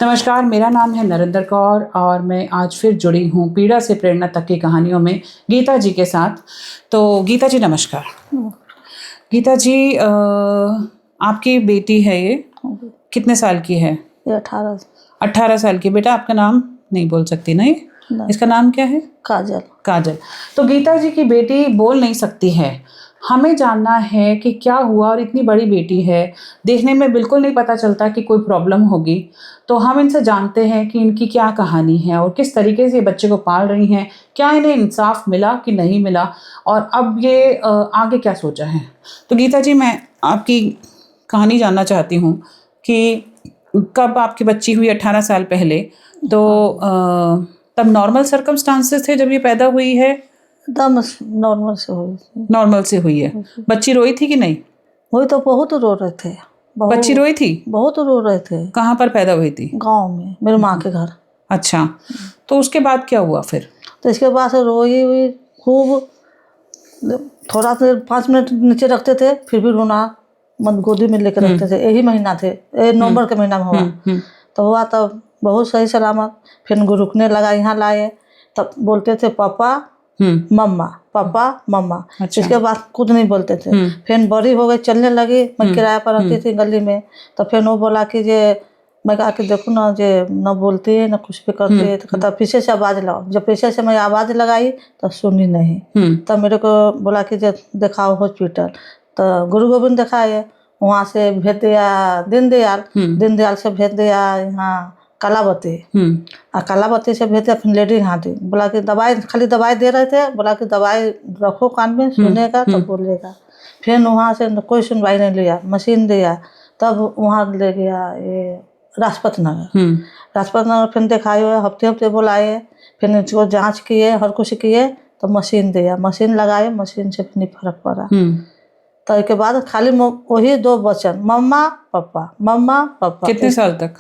नमस्कार, मेरा नाम है नरेंद्र कौर और मैं आज फिर जुड़ी हूँ पीड़ा से प्रेरणा तक की कहानियों में गीता जी के साथ। तो गीता जी नमस्कार। गीता जी आपकी बेटी है ये, कितने साल की है? ये 18 18 साल की। बेटा आपका नाम नहीं बोल सकती नहीं? इसका नाम क्या है? काजल। काजल। तो गीता जी की बेटी बोल नहीं सकती है। हमें जानना है कि क्या हुआ, और इतनी बड़ी बेटी है, देखने में बिल्कुल नहीं पता चलता कि कोई प्रॉब्लम होगी। तो हम इनसे जानते हैं कि इनकी क्या कहानी है और किस तरीके से ये बच्चे को पाल रही हैं, क्या इन्हें इंसाफ मिला कि नहीं मिला, और अब ये आगे क्या सोचा है। तो गीता जी, मैं आपकी कहानी जानना चाहती हूँ कि कब आपकी बच्ची हुई? 18 साल पहले। तो तब नॉर्मल सर्कमस्टांसेस थे जब ये पैदा हुई है? एकदम नॉर्मल से हुई थी। नॉर्मल से हुई है। बच्ची रोई थी कि नहीं? हुई तो बहुत रो रहे थे। बच्ची रोई थी? बहुत रो रहे थे। कहाँ पर पैदा हुई थी? गांव में, मेरे माँ के घर। अच्छा, तो उसके बाद क्या हुआ फिर? तो इसके बाद से रोई हुई खूब। थोड़ा देर 5 मिनट नीचे रखते थे, फिर भी रोना मन गोदी में लेकर रखते थे। यही महीना थे, नवंबर के महीना में हुआ। तो हुआ तब बहुत सही सलामत। फिर रुकने लगा, यहाँ लाए तब बोलते थे पापा मम्मा, पापा मम्मा। अच्छा। इसके बाद कुछ नहीं बोलते थे। फिर बड़ी हो गई, चलने लगी। मैं किराए पर रहती थी गली में। तो फिर वो बोला कि जे मैं कहा कि देखो ना, जे न बोलती है न कुछ भी करती है। तो कहता पीछे से आवाज़ लगाओ। जब पीछे से मैं आवाज़ लगाई तो सुनी नहीं। तब मेरे को बोला कि जे दिखाओ हॉस्पिटल। तो गुरु गोविंद दिखाए, वहाँ से भेज दिया दीनदयाल। दीनदयाल से भेज दिया यहाँ कलावती। कलावती से भेज दिया फिर लेडी हाथी। बोला कि दवाई, खाली दवाई दे रहे थे। बोला कि दवाई रखो कान में, सुनेगा तो बोलेगा। फिर वहाँ से कोई सुनवाई नहीं लिया, मशीन दिया। तब वहाँ ले गया ये राजपत नगर। राजपत नगर फिर दिखाए हुए, हफ्ते हफ्ते बुलाए। फिर इसको जाँच किए, हर कुछ किए। तो मशीन दिया, मशीन लगाए, मशीन से फिर फर्क पड़ा। तो इसके बाद खाली वही 2 वचन, मम्मा पापा, मम्मा पापा। कितने साल तक?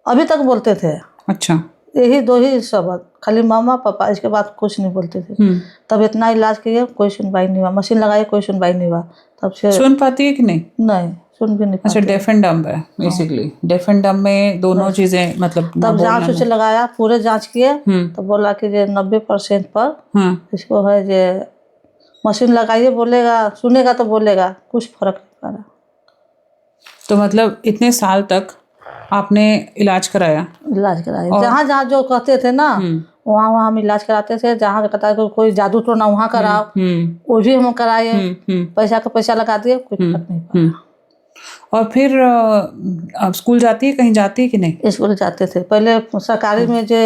अभी तक बोलते थे। अच्छा। यही 2 ही शब्द, खाली मामा पापा। इसके बाद कुछ नहीं बोलते थे। तब इतना इलाज किए, कोई सुनवाई नहीं हुआ। मशीन लगाई, कोई सुनवाई नहीं हुआ। तब से सुन पाती है कि नहीं? नहीं, सुन भी नहीं पाती। अच्छा, डेफ एंड डम्ब है बेसिकली। डेफ एंड डम्ब में दोनों चीजें, मतलब तब जांच उसे लगाया, पूरे जांच किए। तो बोला कि जे 90% पर इसको है जे मशीन लगाइए, बोलेगा, सुनेगा तो बोलेगा। कुछ फर्क नहीं पड़ा। तो मतलब इतने साल तक आपने इलाज कराया? इलाज कराया, जहाँ जहाँ जो कहते थे ना वहाँ वहाँ हम इलाज कराते थे। जहाँ कहता है कोई जादू टोना वहाँ कराओ, वो भी हम कराए। पैसा का पैसा लगा दिए, कोई फर्क नहीं पड़ा। और फिर अब स्कूल जाती है, कहीं जाती है कि नहीं? स्कूल जाते थे पहले। सरकारी में जो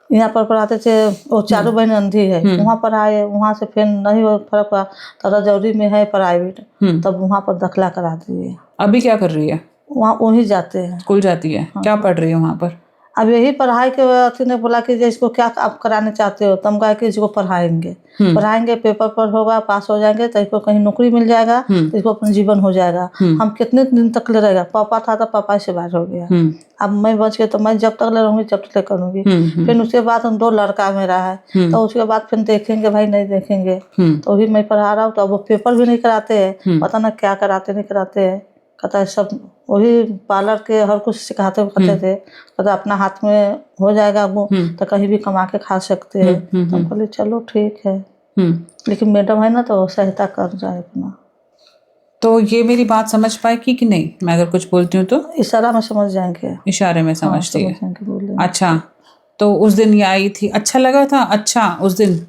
यहाँ पर पढ़ाते थे, वो चारों बहन अंधी है, वहाँ पर आए। वहाँ से फिर नहीं फर्क पड़ा तो रजौरी में है प्राइवेट, तब वहाँ पर दाखिला करा दिए। अभी क्या कर रही है? वहाँ वहीं जाते हैं। स्कूल जाती है? क्या पढ़ रही है वहाँ पर? अब यही पढ़ाई के अथी ने बोला कि इसको क्या आप कराने चाहते हो। तम कहा कि इसको पढ़ाएंगे, पेपर पर होगा, पास हो जाएंगे तो इसको कहीं नौकरी मिल जाएगा, तो इसको अपना जीवन हो जाएगा। हम कितने दिन तक ले रहेगा। पापा था तो पापा से बाहर हो गया। अब मैं बच गई तो मैं जब तक ले रहूँगी जब तक ले करूँगी। फिर उसके बाद हम 2 लड़का मेरा है। तो उसके बाद फिर देखेंगे, भाई नहीं देखेंगे। तो भी मैं पढ़ा रहा हूँ। तो वो पेपर भी नहीं कराते हैं, पता ना क्या कराते नहीं कराते हैं। कहता है सब वही पार्लर के हर कुछ सिखाते कहते थे। कहता अपना हाथ में हो जाएगा वो तो कहीं भी कमा के खा सकते हैं। तो बोले चलो ठीक है। लेकिन मैडम है ना तो सहायता कर जाए अपना। तो ये मेरी बात समझ पाएगी कि नहीं? मैं अगर कुछ बोलती हूँ तो इशारा में समझ जाएंगे। इशारे में समझती है? बोले। अच्छा, तो उस दिन ये आई थी, अच्छा लगा था? अच्छा, उस दिन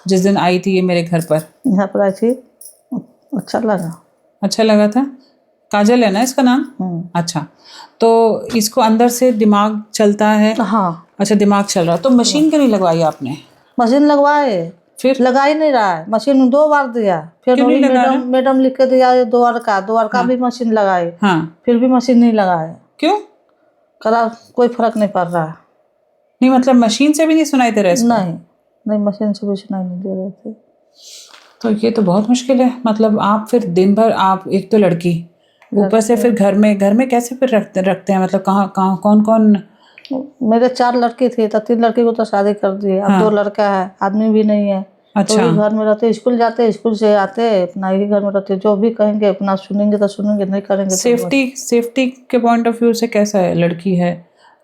जिस दिन आई थी ये मेरे घर पर, यहाँ पर आई थी, अच्छा लगा। अच्छा लगा था? काजल है ना इसका नाम? अच्छा, तो इसको अंदर से दिमाग चलता है? हाँ। अच्छा, दिमाग चल रहा। तो मशीन क्यों नहीं लगवाई आपने? मशीन लगवाए, फिर लगा ही नहीं रहा है। मशीन 2 बार दिया, फिर वही मैडम लिख के दिया द्वारका भी मशीन लगाए। फिर भी मशीन नहीं लगाए। क्यों? करा कोई फर्क नहीं पड़ रहा है। नहीं मतलब मशीन से भी नहीं सुनाई दे रहा इसको? नहीं, मशीन से भी सुनाई नहीं दे रहे थे। तो ये तो बहुत मुश्किल है। मतलब आप फिर दिन भर, आप एक तो लड़की, ऊपर से फिर घर में कैसे फिर रखते हैं? मतलब कहाँ कौन? मेरे 4 लड़की थी तो 3 लड़की को तो शादी कर दी। अब 2 लड़का है, आदमी भी नहीं है। अच्छा। ही घर में रहते, स्कूल जाते, स्कूल से आते अपना ही घर में रहते, जो भी कहेंगे अपना सुनेंगे तो सुनेंगे, नहीं करेंगे तो सेफ्टी के पॉइंट ऑफ व्यू से कैसा है? लड़की है,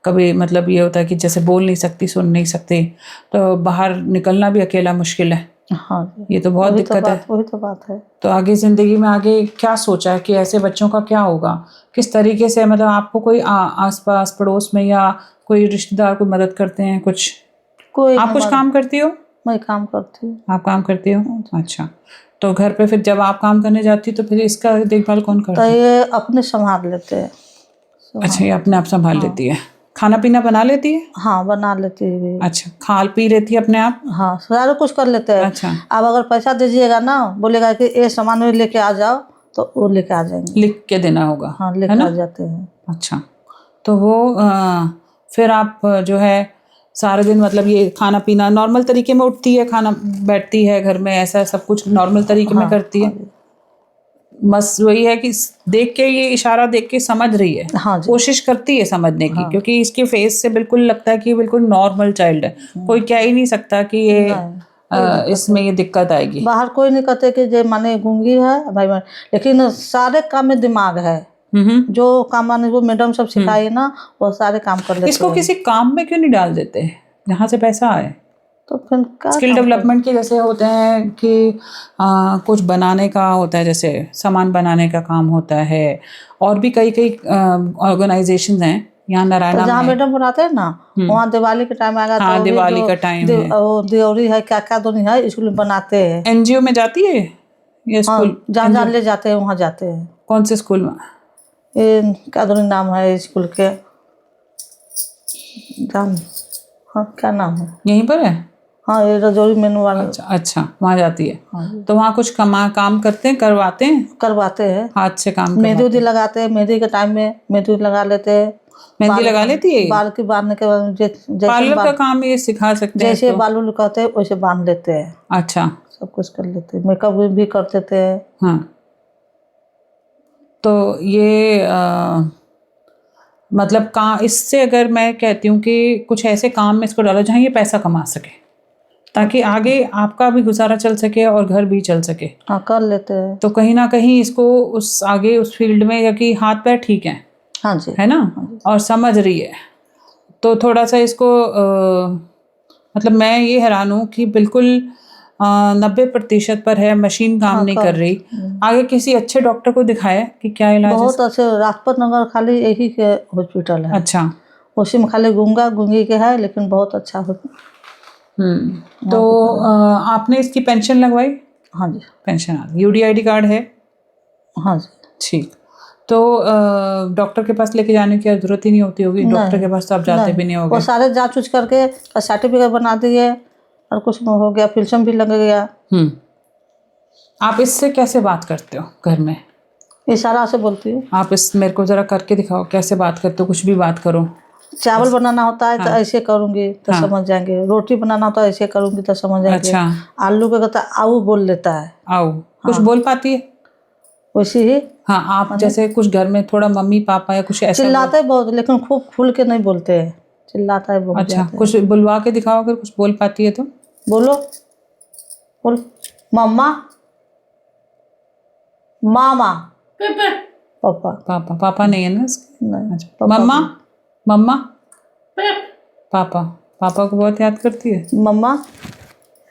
कभी मतलब ये होता है कि जैसे बोल नहीं सकती, सुन नहीं सकती, तो बाहर निकलना भी अकेला मुश्किल है। हाँ जी, ये तो बहुत दिक्कत है। वही तो बात है। तो आगे ज़िंदगी में आगे क्या सोचा है कि ऐसे बच्चों का क्या होगा, किस तरीके से, मतलब आपको कोई आस-पास पड़ोस में या कोई रिश्तेदार कोई मदद करते हैं कुछ? कोई आप कुछ काम करती हो? मैं काम करती हूँ। आप काम करती हो? अच्छा। तो घर पे फिर जब आप काम करने जाती हो तो फिर इसका देखभाल कौन तो करता है? ये अपने संभाल लेते हैं। अच्छा, ये अपने आप संभाल लेती है। खाना पीना बना लेती है? हाँ, बना लेती है भी। अच्छा, खा पी लेती है अपने आप? हाँ, सारा कुछ कर लेते हैं। अच्छा। अब अगर पैसा दीजिएगा ना, बोलेगा कि ये सामान भी लेके आ जाओ, तो वो लेके आ जाएंगे। लिख के देना होगा? हाँ, है लेके ना? आ जाते हैं। अच्छा। तो वो फिर आप जो है सारे दिन मतलब ये खाना पीना नॉर्मल तरीके में उठती है, खाना बैठती है घर में, ऐसा सब कुछ नॉर्मल तरीके में करती है? बस वही है कि देख के, ये इशारा देख के समझ रही है, हाँ जी। कोशिश करती है समझने की, क्योंकि इसके फेस से बिल्कुल लगता है कि ये बिल्कुल नॉर्मल चाइल्ड है। कोई कह ही नहीं सकता कि ये इसमें ये दिक्कत आएगी। बाहर कोई नहीं कहते कि जे माने गूंगी है भाई, लेकिन सारे काम में दिमाग है। जो काम माने वो मैडम सब सिखाई ना, वो सारे काम कर लेते इसको हैं। किसी काम में क्यों नहीं डाल देते जहाँ से पैसा आए? तो फिर क्या स्किल डेवलपमेंट के जैसे होते हैं कि कुछ बनाने का होता है, जैसे सामान बनाने का काम होता है, और भी कई कई ऑर्गेनाइजेशंस हैं यहाँ नारायणा तो जहाँ में। मैडम बनाते हैं ना, वहाँ दिवाली के टाइम आएगा हाँ, तो दिवाली का टाइम है। वो दियोरी है, क्या क्या दोनों है, स्कूल में बनाते हैं। एनजीओ में जाती है ये स्कूल? हाँ, जहाँ जहाँ ले जाते हैं वहाँ जाते हैं। कौन से स्कूल में? ये क्या दोनों नाम है स्कूल के, जान, हाँ क्या नाम है, यहीं पर है? हाँ ये रजौरी मेनू वाला। अच्छा अच्छा, वहाँ जाती है। हाँ, तो वहाँ कुछ काम करते हैं, करवाते हैं, करवाते हैं। हाथ से काम मेहंदी करवाते उदी लगाते हैं, मेहंदी के टाइम में मेहंदी लगा लेते हैं। मेहंदी लगा लेती है? बाल की बांधने के बाद जैसे पार्लर का काम ये सिखा सकते हैं जैसे इसको? बाल कहते हैं वैसे बांध लेते हैं। अच्छा। सब कुछ कर लेते हैं, मेकअप भी कर देते हैं। हाँ, तो ये मतलब इससे अगर मैं कहती हूँ कि कुछ ऐसे काम में इसको डालो जहाँ ये पैसा कमा सके, ताकि आगे आपका भी गुजारा चल सके और घर भी चल सके। हाँ, कर लेते हैं। तो कहीं ना कहीं इसको उस आगे उस फील्ड में, या कि हाथ पैर ठीक है, हाँ जी, है ना, और समझ रही है, तो थोड़ा सा इसको मतलब मैं ये हैरान हूँ कि बिल्कुल 90% पर है, मशीन काम नहीं कर रही। आगे किसी अच्छे डॉक्टर को दिखाया कि क्या इलाज है? बहुत अच्छे राजपत नगर खाली यही के हॉस्पिटल है। अच्छा। उसी में खाली गूंगा गूंगी के है, लेकिन बहुत अच्छा हो। तो आपने इसकी पेंशन लगवाई? हाँ जी। पेंशन आ गई, यूडीआईडी कार्ड है? हाँ जी। ठीक। तो डॉक्टर के पास लेके जाने की जरूरत ही नहीं होती होगी? डॉक्टर के पास तो आप जाते भी नहीं वो होगे? सारे जांच उच करके सर्टिफिकेट बना दिए और कुछ हो गया, फिल्सम भी लग गया। आप इससे कैसे बात करते हो घर में? इशारा से बोलती हूँ। आप इस मेरे को जरा करके दिखाओ, कैसे बात करते हो? कुछ भी बात करो। चावल बनाना होता है तो ऐसे करूंगी तो समझ जाएंगे, रोटी बनाना होता है ऐसे करूंगी तो समझ जाएंगे। अच्छा। आलू का कहता आऊ बोल लेता है। आओ, कुछ बोल पाती है? वैसे ही। हाँ, आप जैसे कुछ घर में थोड़ा मम्मी पापा या कुछ ऐसा चिल्लाते है बहुत, लेकिन खूब खुल के नहीं बोलते हैं, चिल्लाता है बहुत। अच्छा, कुछ बुलवा के दिखाओ अगर कुछ बोल पाती है तो। बोलो, बोल मम्मा, मामा, पापा। पापा पापा नहीं है ना इसके? नहीं, अच्छा, मम्मा, मम्मा, पापा। पापा को बहुत याद करती है? मम्मा,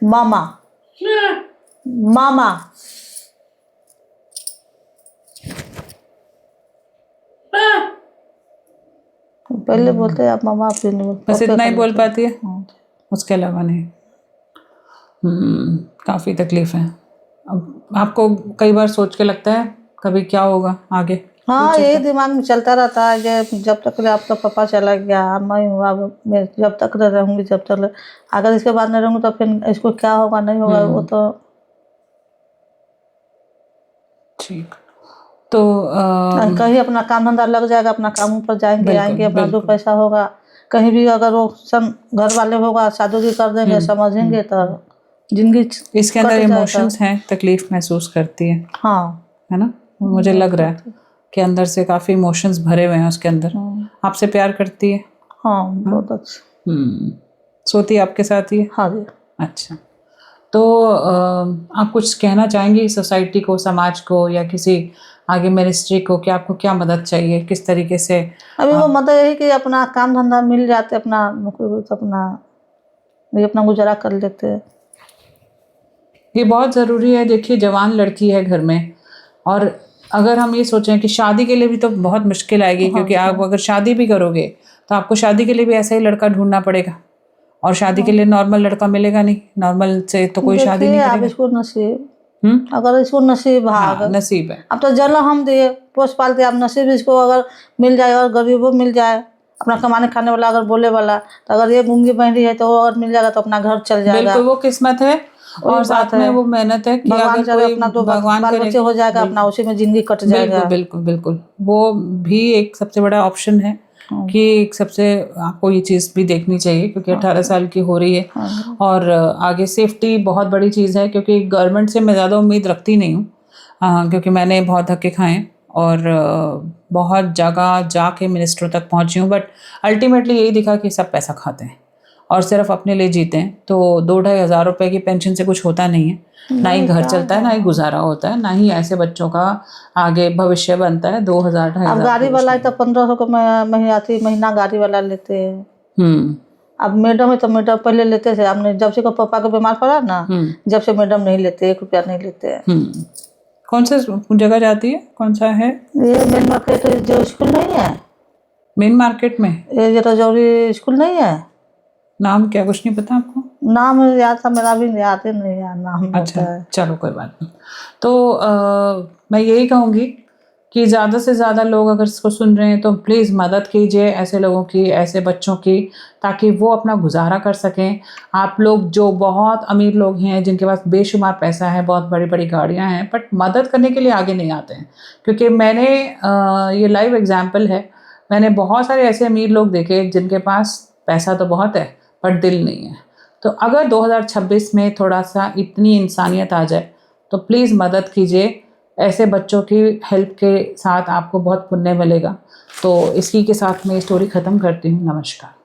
मामा, मामा, पहले बोलते हैं आप मामा, फिर नहीं बोलते। बस इतना ही बोल पाती है, उसके अलावा नहीं। काफ़ी तकलीफ है। अब आपको कई बार सोच के लगता है कभी क्या होगा आगे? हाँ, यही दिमाग में चलता रहता है कि जब तक आपका पापा चला गया, मैं हुआ, मैं जब तक रहूँगी, जब तक अगर इसके बाद नहीं रहूँगी तो फिर इसको क्या होगा नहीं होगा, वो तो ठीक। तो कहीं अपना काम धंधा लग जाएगा, अपना काम पर जाएंगे आएंगे, अपना दो पैसा होगा। कहीं भी अगर वो घर वाले होगा, शादी भी कर देंगे, समझेंगे तो जिंदगी। इसके अंदर इमोशंस हैं, तकलीफ महसूस करती है। हाँ, है ना, मुझे लग रहा है कि अंदर से काफ़ी इमोशंस भरे हुए हैं उसके अंदर। आपसे प्यार करती है? हाँ, बहुत अच्छा। सोती आपके साथ ही है? हाँ जी। अच्छा। तो आप कुछ कहना चाहेंगी सोसाइटी को, समाज को, या किसी आगे मिनिस्ट्री को कि आपको क्या मदद चाहिए, किस तरीके से? अभी वो मतलब यही कि अपना काम धंधा मिल जाते, अपना नौकरी तो अपना ये अपना गुजारा कर लेते हैं। ये बहुत ज़रूरी है। देखिए, जवान लड़की है घर में, और अगर हम ये सोचें कि शादी के लिए भी तो बहुत मुश्किल आएगी, क्योंकि आप अगर शादी भी करोगे तो आपको शादी के लिए भी ऐसा ही लड़का ढूंढना पड़ेगा, और शादी के लिए नॉर्मल लड़का मिलेगा नहीं। नॉर्मल से तो कोई शादी नहीं आप करेगा। इसको नसीब, अगर इसको नसीब हाँ, भाग नसीब है। अब तो जन्म हम दिए, पोस पालते, आप नसीब इसको अगर मिल जाए, और गरीबों मिल जाए, अपना कमाने खाने वाला अगर बोले वाला, तो अगर ये मूंगी बहरी है तो वो अगर मिल जाएगा तो अपना घर चल जाएगा। बिल्कुल, वो किस्मत है और साथ में वो मेहनत है कि भगवान अगर करे कोई अपना तो भगवान बाल करे, बच्चे हो जाएगा, अपना उसी में जिंदगी कट जाएगा। बिल्कुल बिल्कुल बिल्कुल, वो भी एक सबसे बड़ा ऑप्शन है कि एक सबसे आपको ये चीज़ भी देखनी चाहिए, क्योंकि 18 साल की हो रही है। और आगे सेफ्टी बहुत बड़ी चीज़ है, क्योंकि गवर्नमेंट से मैं ज़्यादा उम्मीद रखती नहीं हूँ, क्योंकि मैंने बहुत धक्के खाए हैं और बहुत जगह जाके मिनिस्टर तक पहुँची हूँ, बट अल्टीमेटली यही दिखा कि सब पैसा खाते हैं और सिर्फ अपने लिए जीते हैं। तो 2-2.5 हज़ार रुपए की पेंशन से कुछ होता नहीं है, ना ही घर चलता है, ना ही गुजारा होता है, ना ही ऐसे बच्चों का आगे भविष्य बनता है। 2,000-2,500 अब गाड़ी वाला है तो 1500 का महीना गाड़ी वाला लेते हैं। अब मैडम है तो मैडम पहले लेते थे, आपने जब से को पापा को बीमार पड़ा ना, जब से मैडम नहीं लेते, 1 रुपया नहीं लेते हैं। कौन सा जगह जाती है, कौन सा है? ये मेन मार्केट जो स्कूल नहीं है, मेन मार्केट में ये जो रजौरी स्कूल नहीं है, नाम क्या, कुछ नहीं पता आपको? नाम याद था मेरा, भी याद ही नहीं है नाम। अच्छा, चलो कोई बात नहीं। तो मैं यही कहूँगी कि ज़्यादा से ज़्यादा लोग अगर इसको सुन रहे हैं तो प्लीज़ मदद कीजिए ऐसे लोगों की, ऐसे बच्चों की, ताकि वो अपना गुजारा कर सकें। आप लोग जो बहुत अमीर लोग हैं, जिनके पास बेशुमार पैसा है, बहुत बड़ी बड़ी गाड़ियाँ हैं, बट मदद करने के लिए आगे नहीं आते हैं। क्योंकि मैंने ये लाइव एग्जाम्पल है, मैंने बहुत सारे ऐसे अमीर लोग देखे जिनके पास पैसा तो बहुत है पर दिल नहीं है। तो अगर 2026 में थोड़ा सा इतनी इंसानियत आ जाए तो प्लीज़ मदद कीजिए। ऐसे बच्चों की हेल्प के साथ आपको बहुत पुण्य मिलेगा। तो इसी के साथ मैं स्टोरी ख़त्म करती हूँ। नमस्कार।